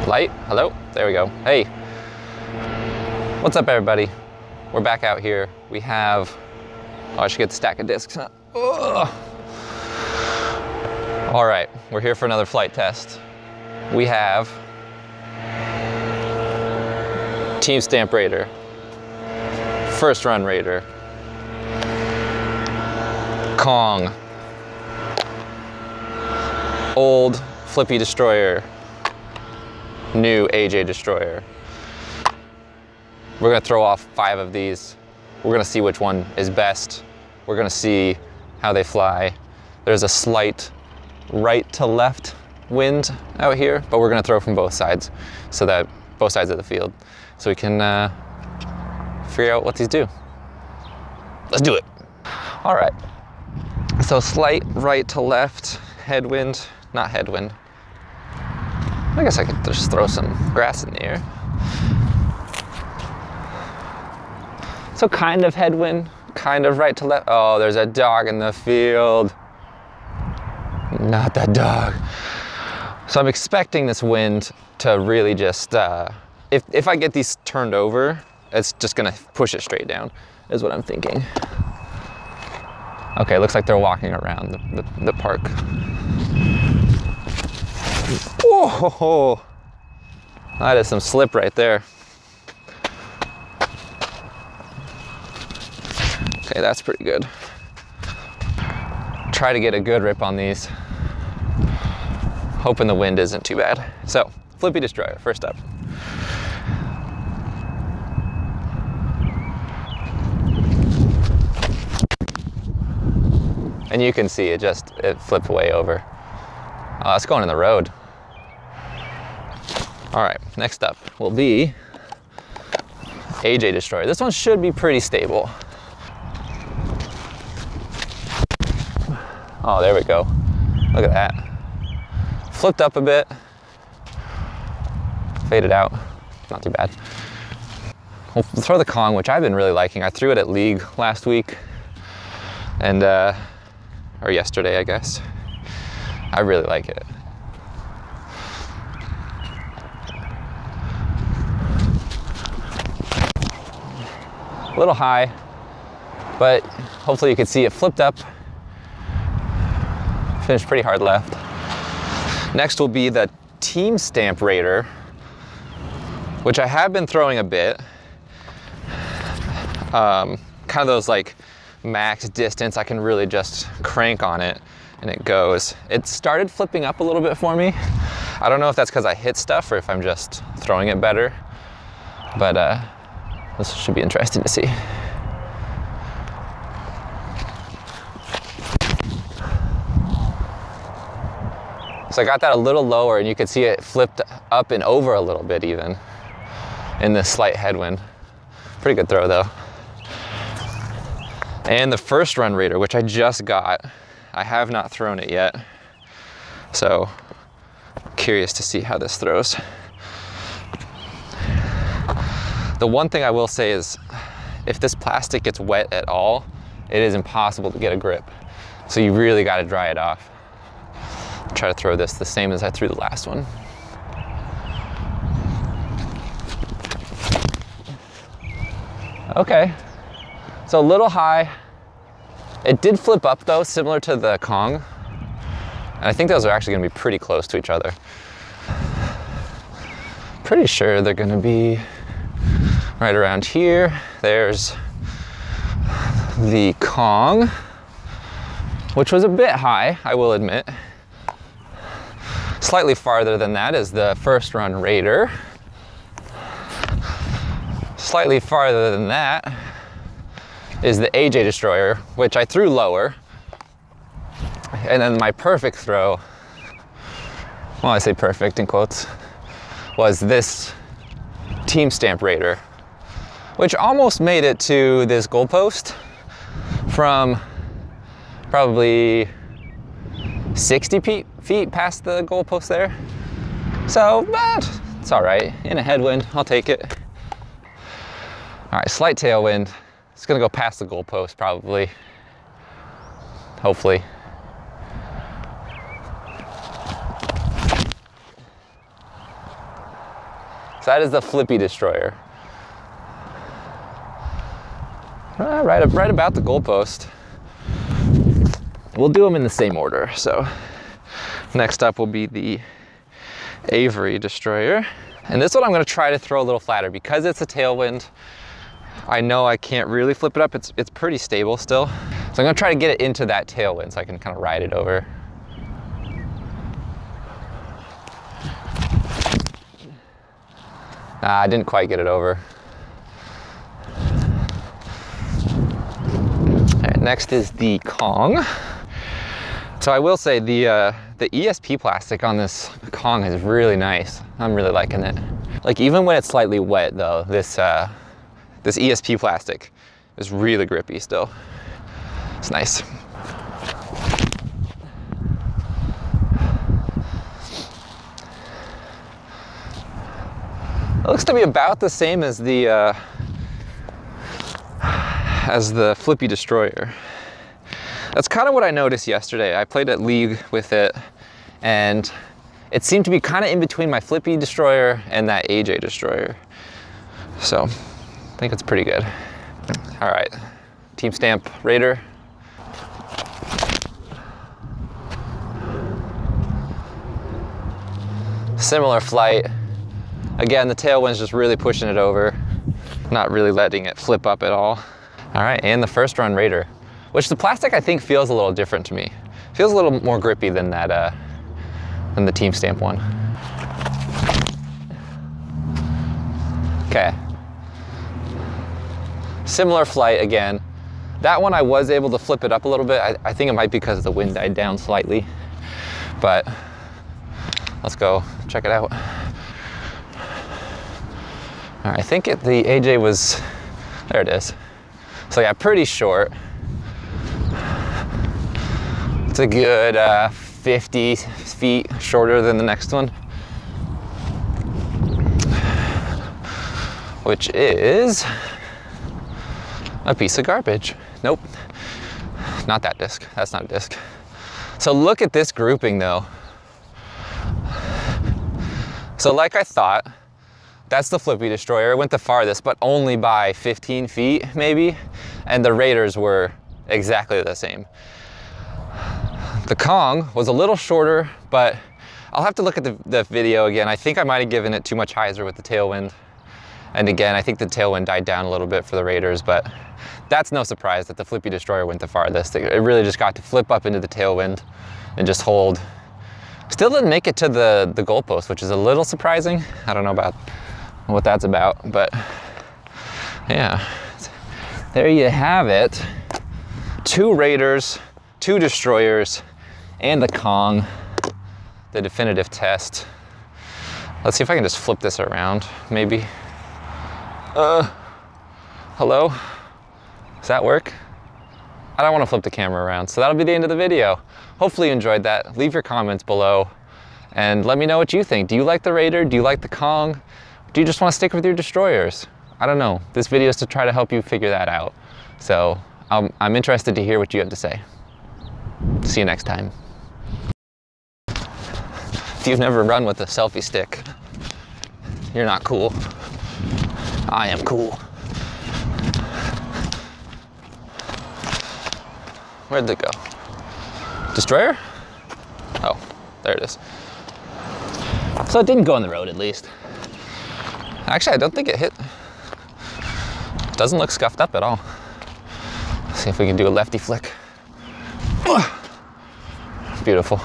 Light, hello, there we go. Hey, what's up everybody? We're back out here. We have, oh, I should get the stack of discs. Huh? All right, we're here for another flight test. We have Team Stamp Raider, First Run Raider, Kong, old Flippy Destroyer, new AJ Destroyer. We're gonna throw off 5 of these. We're gonna see which one is best. We're gonna see how they fly. There's a slight right to left wind out here, but we're gonna throw from both sides, so that both sides of the field, so we can figure out what these do. Let's do it. All right, so slight right to left headwind, not headwind. I guess I could just throw some grass in the air. So kind of headwind, kind of right to left. Oh, there's a dog in the field. Not that dog. So I'm expecting this wind to really just, if I get these turned over, it's just gonna push it straight down, is what I'm thinking. Okay, looks like they're walking around the park. Whoa, that is some slip right there. Okay, that's pretty good. Try to get a good rip on these. Hoping the wind isn't too bad. So, Flippy Destroyer, first up. And you can see it flipped way over. Oh, it's going in the road. All right, next up will be AJ Destroyer. This one should be pretty stable. Oh, there we go. Look at that. Flipped up a bit. Faded out. Not too bad. We'll throw the Kong, which I've been really liking. I threw it at League last week. And, or yesterday, I guess. I really like it. A little high, but hopefully you can see it flipped up. Finished pretty hard left. Next will be the Team Stamp Raider, which I have been throwing a bit. Kind of those like max distance, I can really just crank on it and it goes. It started flipping up a little bit for me. I don't know if that's because I hit stuff or if I'm just throwing it better, but this should be interesting to see. So I got that a little lower and you can see it flipped up and over a little bit even in this slight headwind. Pretty good throw though. And the First Run Raider, which I just got. I have not thrown it yet. So curious to see how this throws. The one thing I will say is if this plastic gets wet at all, it is impossible to get a grip. So you really got to dry it off. Try to throw this the same as I threw the last one. Okay, so a little high. It did flip up though, similar to the Kong. And I think those are actually gonna be pretty close to each other. Pretty sure they're gonna be right around here. There's the Kong, which was a bit high, I will admit. Slightly farther than that is the First Run Raider. Slightly farther than that is the AJ Destroyer, which I threw lower. And then my perfect throw, well, I say perfect in quotes, was this Team Stamp Raider, which almost made it to this goalpost from probably 60 feet past the goalpost there. So, but it's all right. In a headwind, I'll take it. All right, slight tailwind. It's gonna go past the goalpost probably, hopefully. that is the Flippy Destroyer. Right about the goalpost. We'll do them in the same order. So next up will be the Avery Destroyer. And this one I'm gonna try to throw a little flatter because it's a tailwind. I know I can't really flip it up. It's pretty stable still. So I'm gonna try to get it into that tailwind so I can kind of ride it over. Nah, I didn't quite get it over. All right, next is the Kong. So I will say the ESP plastic on this Kong is really nice. I'm really liking it. Like even when it's slightly wet though, this ESP plastic is really grippy still. It's nice. It looks to be about the same as the Flippy Destroyer. That's kind of what I noticed yesterday. I played at League with it, and it seemed to be kind of in between my Flippy Destroyer and that AJ Destroyer. So, I think it's pretty good. All right, Team Stamp Raider. Similar flight. Again, the tailwind's just really pushing it over, not really letting it flip up at all. All right, and the first run Raider, which the plastic I think feels a little different to me. Feels a little more grippy than that, than the Team Stamp one. Okay. Similar flight again. That one I was able to flip it up a little bit. I think it might be because the wind died down slightly, but let's go check it out. All right, I think the AJ was, there it is. So yeah, pretty short. It's a good 50 feet shorter than the next one, which is a piece of garbage. Nope, not that disc. That's not a disc. So look at this grouping though. So like I thought, that's the Flippy Destroyer. It went the farthest, but only by 15 feet maybe. And the Raiders were exactly the same. The Kong was a little shorter, but I'll have to look at the video again. I think I might have given it too much hyzer with the tailwind. And again, I think the tailwind died down a little bit for the Raiders, but that's no surprise that the Flippy Destroyer went the farthest. It really just got to flip up into the tailwind and just hold. Still didn't make it to the goalpost, which is a little surprising. I don't know about what that's about, but yeah. There you have it. 2 Raiders, 2 Destroyers, and the Kong, the definitive test. Let's see if I can just flip this around, maybe. Hello? Does that work? I don't want to flip the camera around, so that'll be the end of the video. Hopefully you enjoyed that. Leave your comments below and let me know what you think. Do you like the Raider? Do you like the Kong? Do you just want to stick with your Destroyers? I don't know. This video is to try to help you figure that out. So I'm interested to hear what you have to say. See you next time. If you've never run with a selfie stick, you're not cool. I am cool. Where'd it go? Destroyer? Oh, there it is. So it didn't go on the road at least. Actually, I don't think it hit. Doesn't look scuffed up at all. Let's see if we can do a lefty flick. Beautiful.